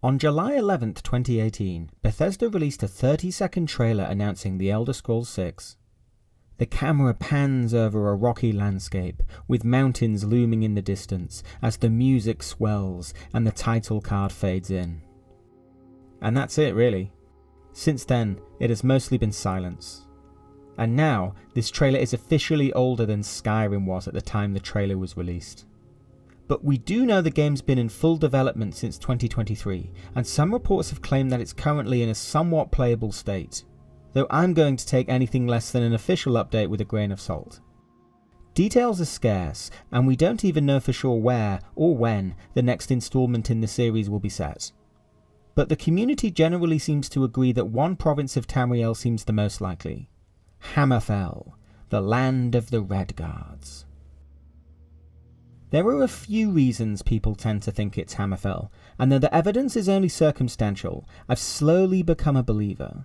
On July 11th, 2018, Bethesda released a 30-second trailer announcing The Elder Scrolls 6. The camera pans over a rocky landscape, with mountains looming in the distance as the music swells and the title card fades in. And that's it, really. Since then, it has mostly been silence. And now, this trailer is officially older than Skyrim was at the time the trailer was released. But we do know the game's been in full development since 2023, and some reports have claimed that it's currently in a somewhat playable state, though I'm going to take anything less than an official update with a grain of salt. Details are scarce, and we don't even know for sure where or when the next installment in the series will be set. But the community generally seems to agree that one province of Tamriel seems the most likely: Hammerfell, the land of the Redguards. There are a few reasons people tend to think it's Hammerfell, and though the evidence is only circumstantial, I've slowly become a believer.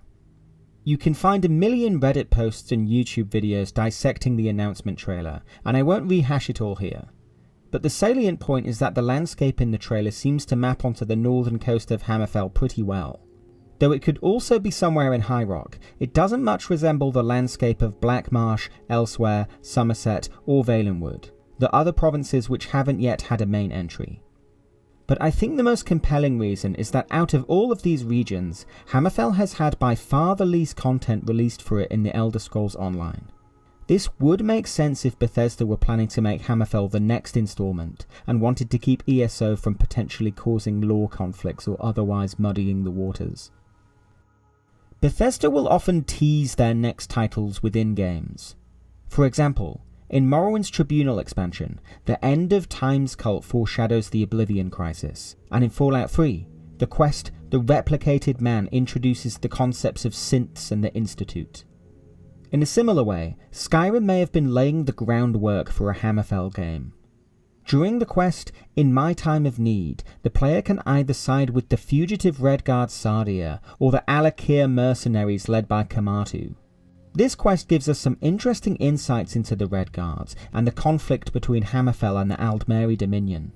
You can find a million Reddit posts and YouTube videos dissecting the announcement trailer, and I won't rehash it all here. But the salient point is that the landscape in the trailer seems to map onto the northern coast of Hammerfell pretty well. Though it could also be somewhere in High Rock, it doesn't much resemble the landscape of Blackmarsh, Elsewhere, Somerset, or Valenwood, the other provinces which haven't yet had a main entry. But I think the most compelling reason is that out of all of these regions, Hammerfell has had by far the least content released for it in the Elder Scrolls Online. This would make sense if Bethesda were planning to make Hammerfell the next installment, and wanted to keep ESO from potentially causing lore conflicts or otherwise muddying the waters. Bethesda will often tease their next titles within games. For example, in Morrowind's Tribunal expansion, the end of Time's cult foreshadows the Oblivion Crisis, and in Fallout 3, the quest The Replicated Man introduces the concepts of synths and the Institute. In a similar way, Skyrim may have been laying the groundwork for a Hammerfell game. During the quest, In My Time of Need, the player can either side with the fugitive Redguard Sardia, or the Alakir mercenaries led by Kamatu. This quest gives us some interesting insights into the Redguards, and the conflict between Hammerfell and the Aldmeri Dominion.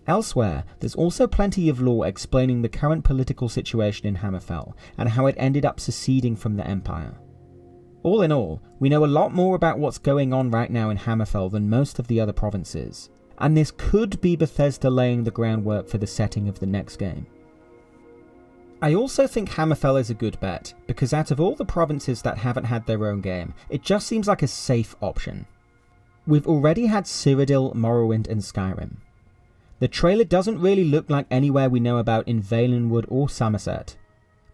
Elsewhere, there's also plenty of lore explaining the current political situation in Hammerfell, and how it ended up seceding from the Empire. All in all, we know a lot more about what's going on right now in Hammerfell than most of the other provinces, and this could be Bethesda laying the groundwork for the setting of the next game. I also think Hammerfell is a good bet, because out of all the provinces that haven't had their own game, it just seems like a safe option. We've already had Cyrodiil, Morrowind and Skyrim. The trailer doesn't really look like anywhere we know about in Valenwood or Somerset.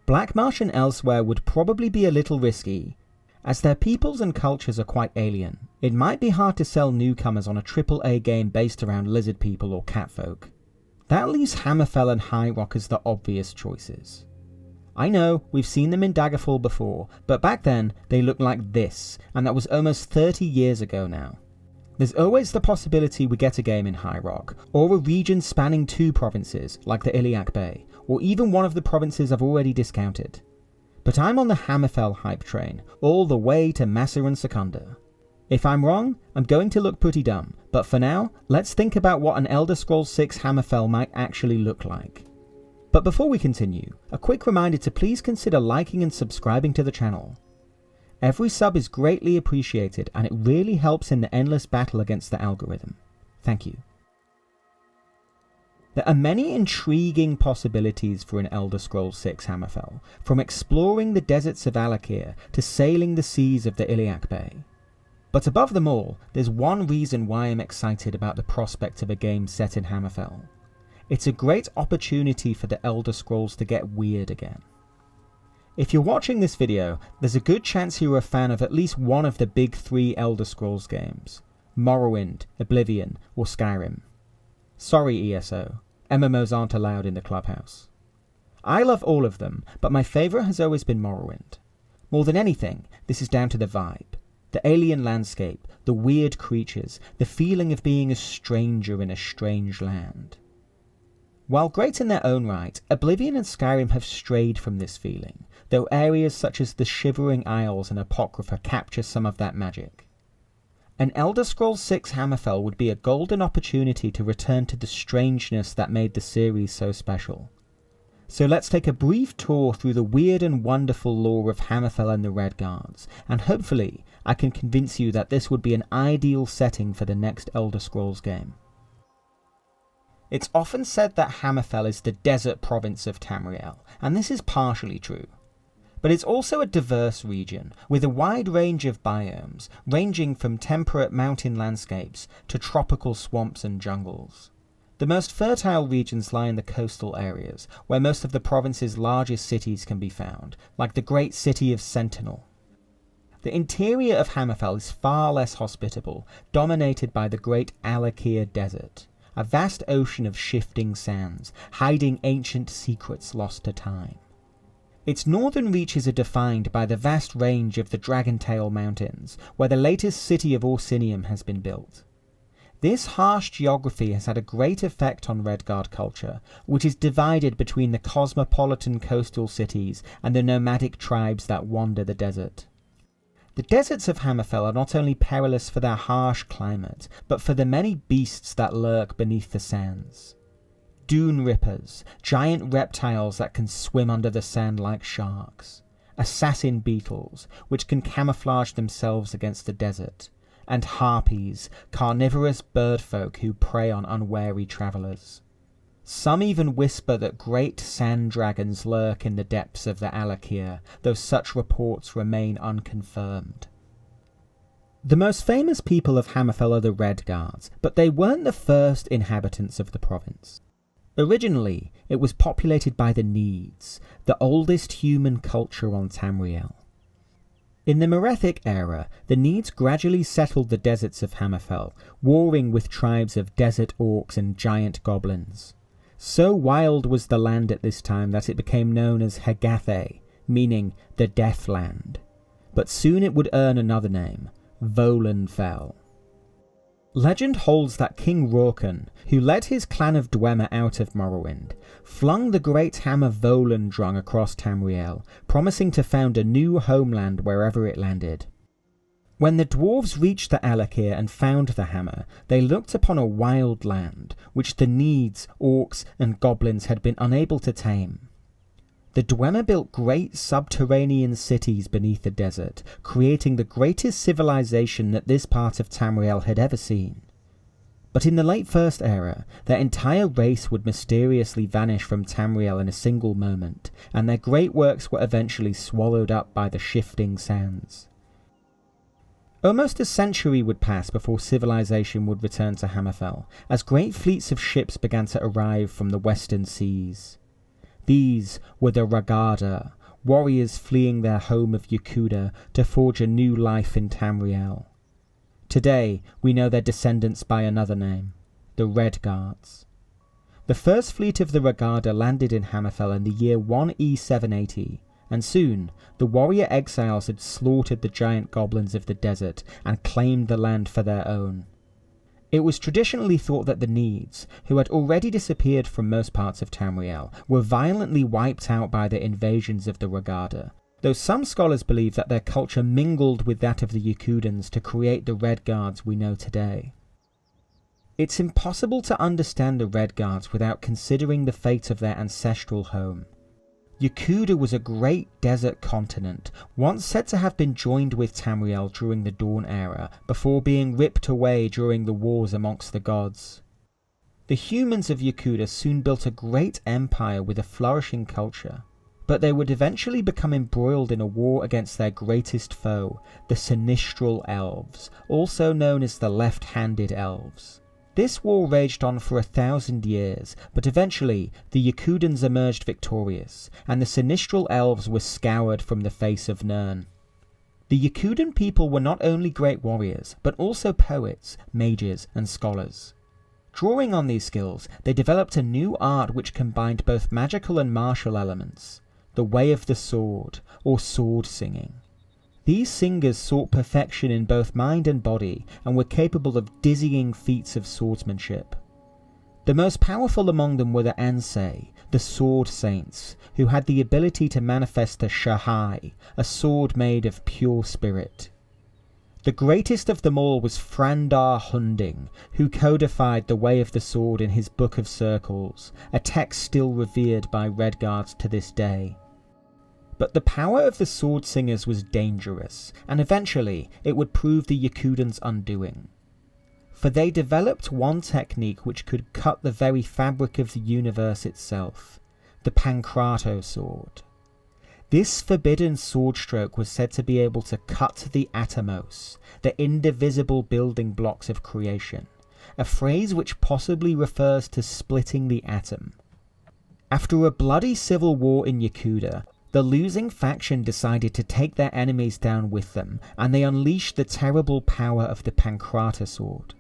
Blackmarsh and Elsewhere would probably be a little risky, as their peoples and cultures are quite alien. It might be hard to sell newcomers on a AAA game based around lizard people or catfolk. That leaves Hammerfell and High Rock as the obvious choices. I know, we've seen them in Daggerfall before, but back then they looked like this, and that was almost 30 years ago now. There's always the possibility we get a game in High Rock, or a region spanning 2 provinces, like the Iliac Bay, or even one of the provinces I've already discounted. But I'm on the Hammerfell hype train, all the way to Massa and Secunda. If I'm wrong, I'm going to look pretty dumb, but for now, let's think about what an Elder Scrolls 6 Hammerfell might actually look like. But before we continue, a quick reminder to please consider liking and subscribing to the channel. Every sub is greatly appreciated, and it really helps in the endless battle against the algorithm. Thank you. There are many intriguing possibilities for an Elder Scrolls 6 Hammerfell, from exploring the deserts of Alakir to sailing the seas of the Iliac Bay. But above them all, there's one reason why I'm excited about the prospect of a game set in Hammerfell. It's a great opportunity for the Elder Scrolls to get weird again. If you're watching this video, there's a good chance you're a fan of at least one of the big 3 Elder Scrolls games: Morrowind, Oblivion, or Skyrim. Sorry ESO, MMOs aren't allowed in the clubhouse. I love all of them, but my favourite has always been Morrowind. More than anything, this is down to the vibe. The alien landscape, the weird creatures, the feeling of being a stranger in a strange land. While great in their own right, Oblivion and Skyrim have strayed from this feeling, though areas such as the Shivering Isles and Apocrypha capture some of that magic. An Elder Scrolls 6 Hammerfell would be a golden opportunity to return to the strangeness that made the series so special. So let's take a brief tour through the weird and wonderful lore of Hammerfell and the Redguards, and hopefully I can convince you that this would be an ideal setting for the next Elder Scrolls game. It's often said that Hammerfell is the desert province of Tamriel, and this is partially true. But it's also a diverse region, with a wide range of biomes, ranging from temperate mountain landscapes to tropical swamps and jungles. The most fertile regions lie in the coastal areas, where most of the province's largest cities can be found, like the great city of Sentinel. The interior of Hammerfell is far less hospitable, dominated by the great Alakir Desert, a vast ocean of shifting sands, hiding ancient secrets lost to time. Its northern reaches are defined by the vast range of the Dragontail Mountains, where the latest city of Orsinium has been built. This harsh geography has had a great effect on Redguard culture, which is divided between the cosmopolitan coastal cities and the nomadic tribes that wander the desert. The deserts of Hammerfell are not only perilous for their harsh climate, but for the many beasts that lurk beneath the sands. Dune rippers, giant reptiles that can swim under the sand like sharks, assassin beetles, which can camouflage themselves against the desert, and harpies, carnivorous birdfolk who prey on unwary travellers. Some even whisper that great sand dragons lurk in the depths of the Alakir, though such reports remain unconfirmed. The most famous people of Hammerfell are the Redguards, but they weren't the first inhabitants of the province. Originally, it was populated by the Needs, the oldest human culture on Tamriel. In the Merethic era, the Needs gradually settled the deserts of Hammerfell, warring with tribes of desert orcs and giant goblins. So wild was the land at this time that it became known as Hegathe, meaning the Death Land. But soon it would earn another name, Volanfell. Legend holds that King Rorken, who led his clan of Dwemer out of Morrowind, flung the great hammer Volandrung across Tamriel, promising to found a new homeland wherever it landed. When the dwarves reached the Alakir and found the hammer, they looked upon a wild land, which the Needs, orcs and goblins had been unable to tame. The Dwemer built great subterranean cities beneath the desert, creating the greatest civilization that this part of Tamriel had ever seen. But in the late First Era, their entire race would mysteriously vanish from Tamriel in a single moment, and their great works were eventually swallowed up by the shifting sands. Almost a century would pass before civilization would return to Hammerfell, as great fleets of ships began to arrive from the western seas. These were the Ragada, warriors fleeing their home of Yakuda to forge a new life in Tamriel. Today, we know their descendants by another name, the Redguards. The first fleet of the Ragada landed in Hammerfell in the year 1 E780, and soon the warrior exiles had slaughtered the giant goblins of the desert and claimed the land for their own. It was traditionally thought that the Needs, who had already disappeared from most parts of Tamriel, were violently wiped out by the invasions of the Ragada, though some scholars believe that their culture mingled with that of the Yakudans to create the Redguards we know today. It's impossible to understand the Redguards without considering the fate of their ancestral home. Yakuda was a great desert continent, once said to have been joined with Tamriel during the Dawn Era, before being ripped away during the wars amongst the gods. The humans of Yakuda soon built a great empire with a flourishing culture, but they would eventually become embroiled in a war against their greatest foe, the Sinistral Elves, also known as the Left-Handed Elves. This war raged on for 1,000 years, but eventually the Yakudans emerged victorious, and the Sinistral Elves were scoured from the face of Nirn. The Yakudan people were not only great warriors, but also poets, mages, and scholars. Drawing on these skills, they developed a new art which combined both magical and martial elements, the Way of the Sword, or sword singing. These singers sought perfection in both mind and body, and were capable of dizzying feats of swordsmanship. The most powerful among them were the Ansei, the Sword Saints, who had the ability to manifest the Shahai, a sword made of pure spirit. The greatest of them all was Frandar Hunding, who codified the way of the sword in his Book of Circles, a text still revered by Redguards to this day. But the power of the sword singers was dangerous, and eventually it would prove the Yakudans' undoing. For they developed one technique which could cut the very fabric of the universe itself, the Pancrato sword. This forbidden sword stroke was said to be able to cut the atomos, the indivisible building blocks of creation, a phrase which possibly refers to splitting the atom. After a bloody civil war in Yakuda, the losing faction decided to take their enemies down with them, and they unleashed the terrible power of the Pancrata sword.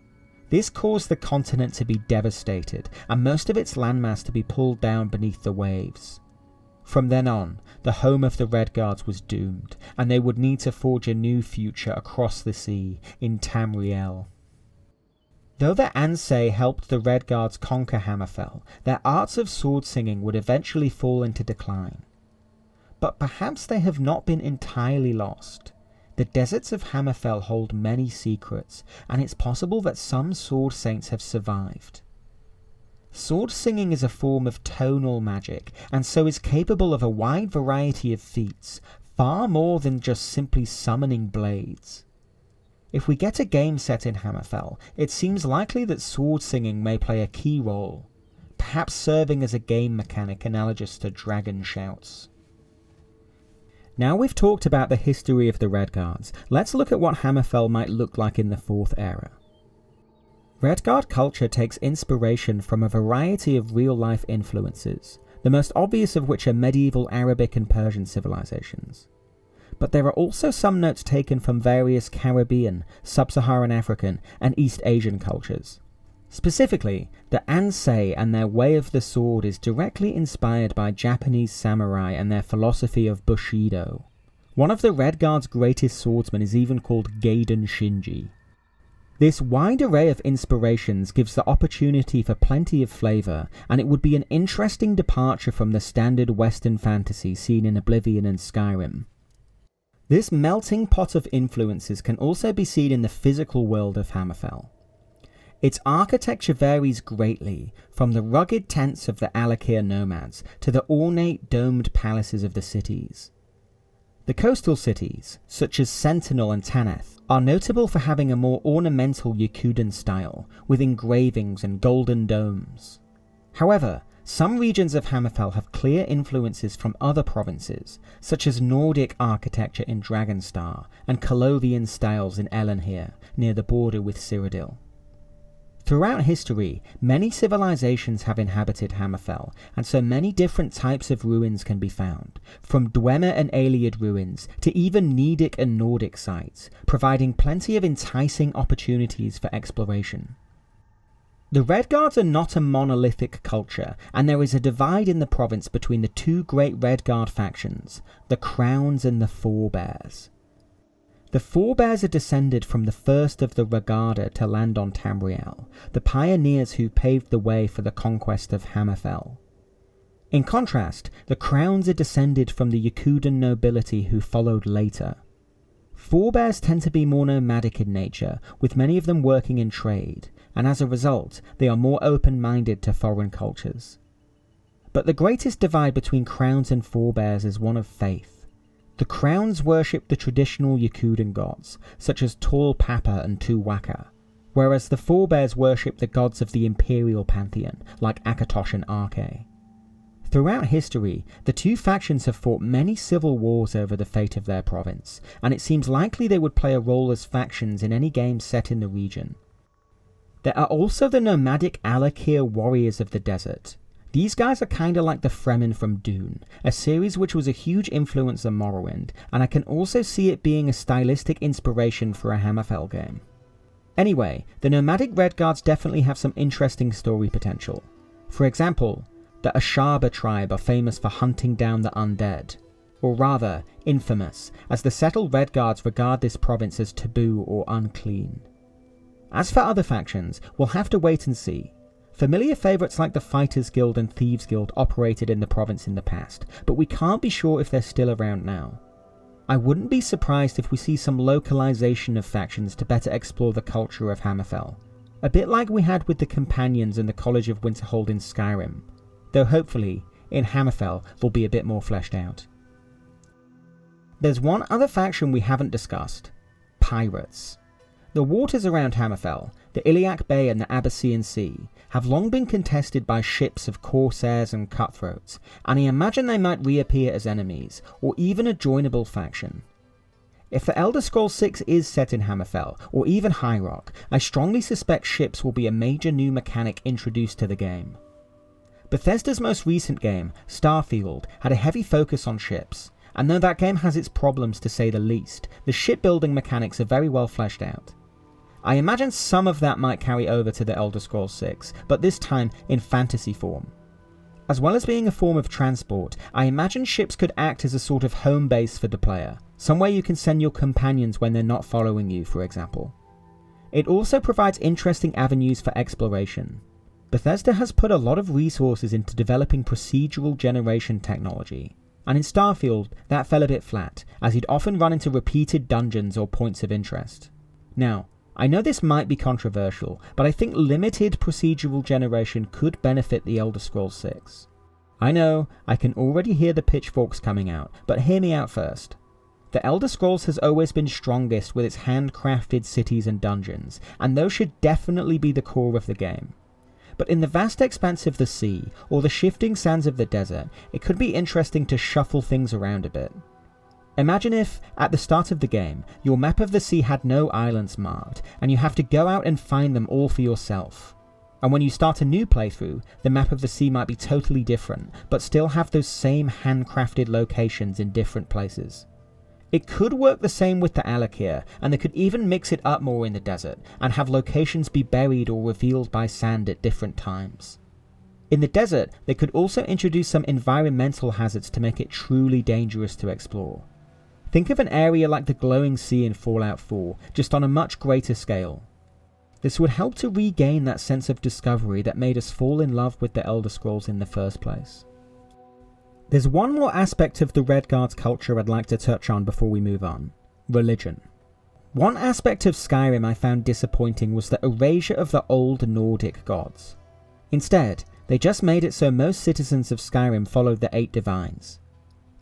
This caused the continent to be devastated, and most of its landmass to be pulled down beneath the waves. From then on, the home of the Redguards was doomed, and they would need to forge a new future across the sea, in Tamriel. Though the Ansei helped the Redguards conquer Hammerfell, their arts of sword singing would eventually fall into decline. But perhaps they have not been entirely lost. The deserts of Hammerfell hold many secrets, and it's possible that some sword saints have survived. Sword singing is a form of tonal magic, and so is capable of a wide variety of feats, far more than just simply summoning blades. If we get a game set in Hammerfell, it seems likely that sword singing may play a key role, perhaps serving as a game mechanic analogous to dragon shouts. Now we've talked about the history of the Redguards, let's look at what Hammerfell might look like in the Fourth Era. Redguard culture takes inspiration from a variety of real-life influences, the most obvious of which are medieval Arabic and Persian civilizations. But there are also some notes taken from various Caribbean, Sub-Saharan African, and East Asian cultures. Specifically, the Ansei and their way of the sword is directly inspired by Japanese samurai and their philosophy of Bushido. One of the Redguard's greatest swordsmen is even called Gaiden Shinji. This wide array of inspirations gives the opportunity for plenty of flavour, and it would be an interesting departure from the standard Western fantasy seen in Oblivion and Skyrim. This melting pot of influences can also be seen in the physical world of Hammerfell. Its architecture varies greatly, from the rugged tents of the Alakir nomads to the ornate domed palaces of the cities. The coastal cities, such as Sentinel and Taneth, are notable for having a more ornamental Yakudan style, with engravings and golden domes. However, some regions of Hammerfell have clear influences from other provinces, such as Nordic architecture in Dragonstar and Colovian styles in Elenhir, near the border with Cyrodiil. Throughout history, many civilizations have inhabited Hammerfell, and so many different types of ruins can be found, from Dwemer and Aeliad ruins to even Nedic and Nordic sites, providing plenty of enticing opportunities for exploration. The Redguards are not a monolithic culture, and there is a divide in the province between the two great Redguard factions, the Crowns and the Forebears. The Forebears are descended from the first of the Regada to land on Tamriel, the pioneers who paved the way for the conquest of Hammerfell. In contrast, the Crowns are descended from the Yakudan nobility who followed later. Forebears tend to be more nomadic in nature, with many of them working in trade, and as a result, they are more open-minded to foreign cultures. But the greatest divide between Crowns and Forebears is one of faith. The Crowns worship the traditional Yakudan gods, such as Tall Papa and Tuwaka, whereas the Forebears worship the gods of the Imperial Pantheon, like Akatosh and Arke. Throughout history, the two factions have fought many civil wars over the fate of their province, and it seems likely they would play a role as factions in any game set in the region. There are also the nomadic Alakir warriors of the desert. These guys are kinda like the Fremen from Dune, a series which was a huge influence on Morrowind, and I can also see it being a stylistic inspiration for a Hammerfell game. Anyway, the nomadic Redguards definitely have some interesting story potential. For example, the Ashaba tribe are famous for hunting down the undead, or rather, infamous, as the settled Redguards regard this province as taboo or unclean. As for other factions, we'll have to wait and see. Familiar favourites like the Fighters Guild and Thieves Guild operated in the province in the past, but we can't be sure if they're still around now. I wouldn't be surprised if we see some localization of factions to better explore the culture of Hammerfell, a bit like we had with the Companions in the College of Winterhold in Skyrim, though hopefully, in Hammerfell, they'll be a bit more fleshed out. There's one other faction we haven't discussed: pirates. The waters around Hammerfell, the Iliac Bay and the Abyssinian Sea, have long been contested by ships of corsairs and cutthroats, and I imagine they might reappear as enemies, or even a joinable faction. If the Elder Scrolls 6 is set in Hammerfell, or even High Rock, I strongly suspect ships will be a major new mechanic introduced to the game. Bethesda's most recent game, Starfield, had a heavy focus on ships, and though that game has its problems to say the least, the shipbuilding mechanics are very well fleshed out. I imagine some of that might carry over to the Elder Scrolls 6, but this time in fantasy form. As well as being a form of transport, I imagine ships could act as a sort of home base for the player, somewhere you can send your companions when they're not following you, for example. It also provides interesting avenues for exploration. Bethesda has put a lot of resources into developing procedural generation technology, and in Starfield that fell a bit flat, as you'd often run into repeated dungeons or points of interest. Now, I know this might be controversial, but I think limited procedural generation could benefit the Elder Scrolls 6. I know, I can already hear the pitchforks coming out, but hear me out first. The Elder Scrolls has always been strongest with its handcrafted cities and dungeons, and those should definitely be the core of the game. But in the vast expanse of the sea, or the shifting sands of the desert, it could be interesting to shuffle things around a bit. Imagine if, at the start of the game, your map of the sea had no islands marked, and you have to go out and find them all for yourself. And when you start a new playthrough, the map of the sea might be totally different, but still have those same handcrafted locations in different places. It could work the same with the Alakir, and they could even mix it up more in the desert, and have locations be buried or revealed by sand at different times. In the desert, they could also introduce some environmental hazards to make it truly dangerous to explore. Think of an area like the glowing sea in Fallout 4, just on a much greater scale. This would help to regain that sense of discovery that made us fall in love with the Elder Scrolls in the first place. There's one more aspect of the Redguards culture I'd like to touch on before we move on: religion. One aspect of Skyrim I found disappointing was the erasure of the old Nordic gods. Instead, they just made it so most citizens of Skyrim followed the 8 divines.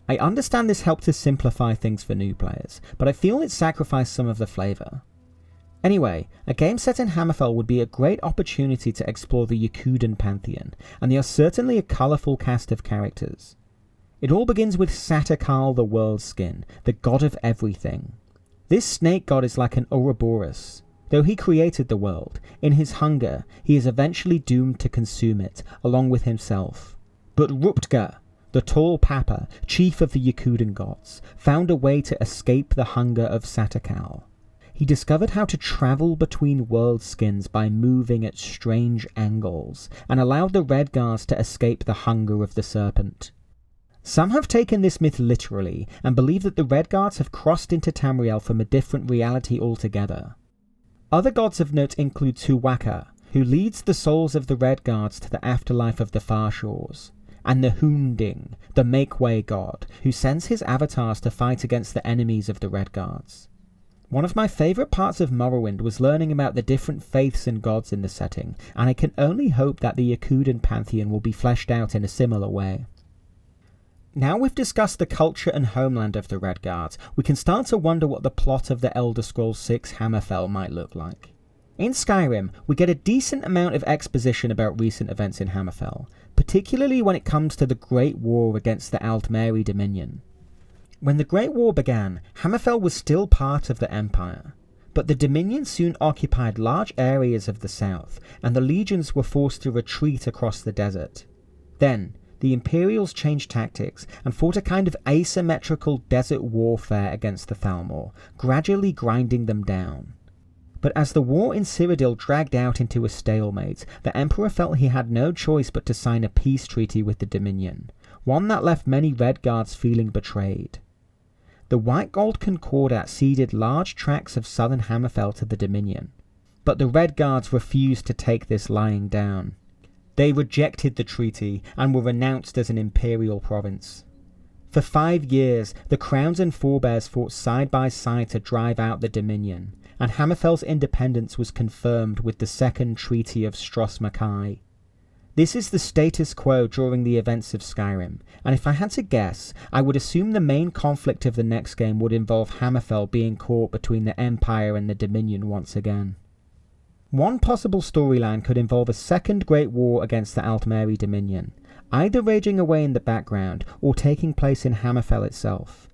I understand this helped to simplify things for new players, but I feel it sacrificed some of the flavour. Anyway, a game set in Hammerfell would be a great opportunity to explore the Yakudan pantheon, and they are certainly a colourful cast of characters. It all begins with Satakal the World Skin, the god of everything. This snake god is like an Ouroboros. Though he created the world, in his hunger he is eventually doomed to consume it, along with himself. But Ruptga, the tall Papa, chief of the Yakudan gods, found a way to escape the hunger of Satakal. He discovered how to travel between world skins by moving at strange angles, and allowed the Redguards to escape the hunger of the serpent. Some have taken this myth literally, and believe that the Redguards have crossed into Tamriel from a different reality altogether. Other gods of note include Tuwaka, who leads the souls of the Redguards to the afterlife of the Far Shores, and the Hunding, the Make-Way god, who sends his avatars to fight against the enemies of the Redguards. One of my favourite parts of Morrowind was learning about the different faiths and gods in the setting, and I can only hope that the Yakudan pantheon will be fleshed out in a similar way. Now we've discussed the culture and homeland of the Redguards, we can start to wonder what the plot of the Elder Scrolls 6 Hammerfell might look like. In Skyrim, we get a decent amount of exposition about recent events in Hammerfell, particularly when it comes to the Great War against the Aldmeri Dominion. When the Great War began, Hammerfell was still part of the Empire, but the Dominion soon occupied large areas of the south, and the legions were forced to retreat across the desert. Then, the Imperials changed tactics and fought a kind of asymmetrical desert warfare against the Thalmor, gradually grinding them down. But as the war in Cyrodiil dragged out into a stalemate, the Emperor felt he had no choice but to sign a peace treaty with the Dominion, one that left many Redguards feeling betrayed. The White Gold Concordat ceded large tracts of southern Hammerfell to the Dominion, but the Redguards refused to take this lying down. They rejected the treaty and were renounced as an imperial province. For 5 years, the Crowns and Forebears fought side by side to drive out the Dominion, and Hammerfell's independence was confirmed with the Second Treaty of Stros Mackay. This is the status quo during the events of Skyrim, and if I had to guess, I would assume the main conflict of the next game would involve Hammerfell being caught between the Empire and the Dominion once again. One possible storyline could involve a second Great War against the Altmeri Dominion, either raging away in the background or taking place in Hammerfell itself.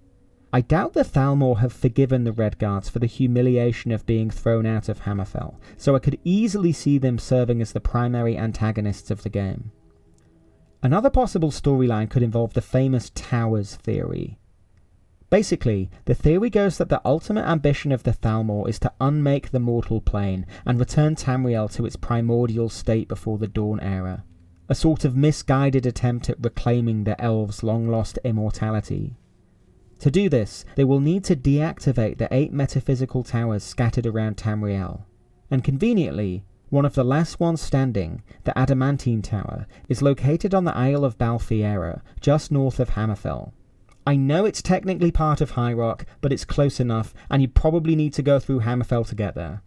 I doubt the Thalmor have forgiven the Redguards for the humiliation of being thrown out of Hammerfell, so I could easily see them serving as the primary antagonists of the game. Another possible storyline could involve the famous Towers theory. Basically, the theory goes that the ultimate ambition of the Thalmor is to unmake the mortal plane and return Tamriel to its primordial state before the Dawn Era, a sort of misguided attempt at reclaiming the elves' long-lost immortality. To do this, they will need to deactivate the 8 metaphysical towers scattered around Tamriel, and conveniently, one of the last ones standing, the Adamantine Tower, is located on the Isle of Balfiera, just north of Hammerfell. I know it's technically part of High Rock, but it's close enough, and you probably need to go through Hammerfell to get there.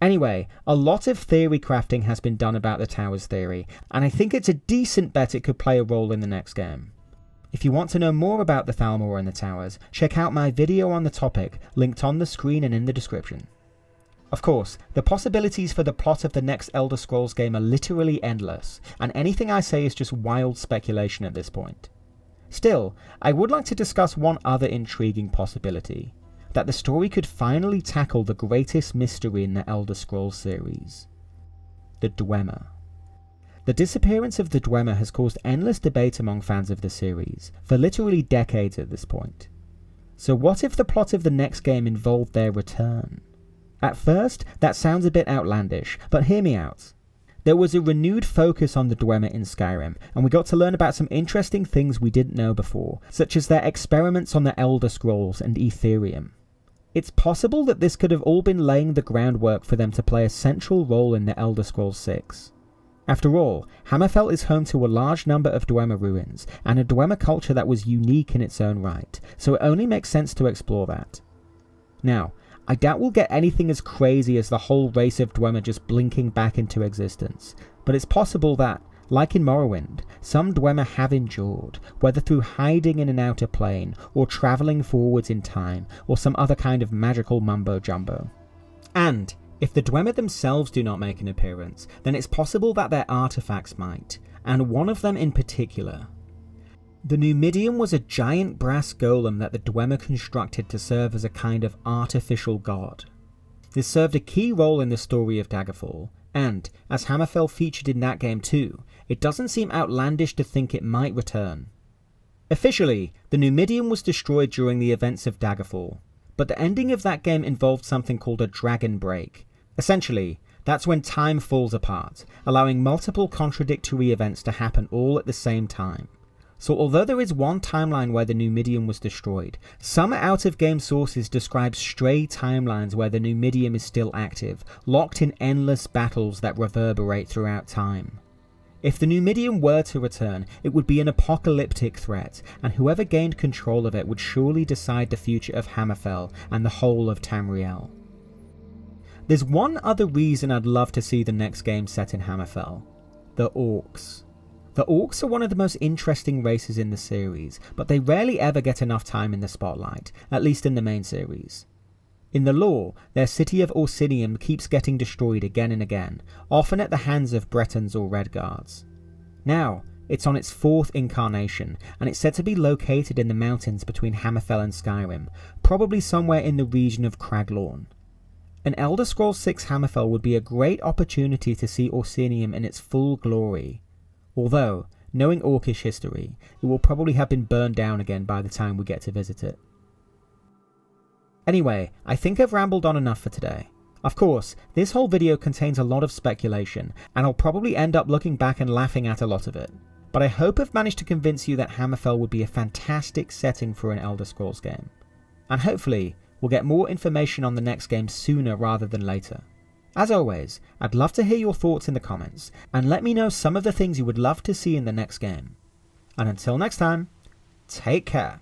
Anyway, a lot of theory crafting has been done about the Towers theory, and I think it's a decent bet it could play a role in the next game. If you want to know more about the Thalmor and the Towers, check out my video on the topic, linked on the screen and in the description. Of course, the possibilities for the plot of the next Elder Scrolls game are literally endless, and anything I say is just wild speculation at this point. Still, I would like to discuss one other intriguing possibility, that the story could finally tackle the greatest mystery in the Elder Scrolls series: the Dwemer. The disappearance of the Dwemer has caused endless debate among fans of the series, for literally decades at this point. So what if the plot of the next game involved their return? At first, that sounds a bit outlandish, but hear me out. There was a renewed focus on the Dwemer in Skyrim, and we got to learn about some interesting things we didn't know before, such as their experiments on the Elder Scrolls and Ethereum. It's possible that this could have all been laying the groundwork for them to play a central role in the Elder Scrolls 6. After all, Hammerfell is home to a large number of Dwemer ruins, and a Dwemer culture that was unique in its own right, so it only makes sense to explore that. Now, I doubt we'll get anything as crazy as the whole race of Dwemer just blinking back into existence, but it's possible that, like in Morrowind, some Dwemer have endured, whether through hiding in an outer plane, or travelling forwards in time, or some other kind of magical mumbo-jumbo. And if the Dwemer themselves do not make an appearance, then it's possible that their artifacts might, and one of them in particular. The Numidium was a giant brass golem that the Dwemer constructed to serve as a kind of artificial god. This served a key role in the story of Daggerfall, and, as Hammerfell featured in that game too, it doesn't seem outlandish to think it might return. Officially, the Numidium was destroyed during the events of Daggerfall, but the ending of that game involved something called a Dragon Break. Essentially, that's when time falls apart, allowing multiple contradictory events to happen all at the same time. So although there is one timeline where the Numidium was destroyed, some out-of-game sources describe stray timelines where the Numidium is still active, locked in endless battles that reverberate throughout time. If the Numidium were to return, it would be an apocalyptic threat, and whoever gained control of it would surely decide the future of Hammerfell and the whole of Tamriel. There's one other reason I'd love to see the next game set in Hammerfell: the Orcs. The Orcs are one of the most interesting races in the series, but they rarely ever get enough time in the spotlight, at least in the main series. In the lore, their city of Orsinium keeps getting destroyed again and again, often at the hands of Bretons or Redguards. Now, it's on its 4th incarnation, and it's said to be located in the mountains between Hammerfell and Skyrim, probably somewhere in the region of Craglorn. An Elder Scrolls 6 Hammerfell would be a great opportunity to see Orsinium in its full glory. Although, knowing Orcish history, it will probably have been burned down again by the time we get to visit it. Anyway, I think I've rambled on enough for today. Of course, this whole video contains a lot of speculation, and I'll probably end up looking back and laughing at a lot of it. But I hope I've managed to convince you that Hammerfell would be a fantastic setting for an Elder Scrolls game. And hopefully, we'll get more information on the next game sooner rather than later. As always, I'd love to hear your thoughts in the comments, and let me know some of the things you would love to see in the next game. And until next time, Take care.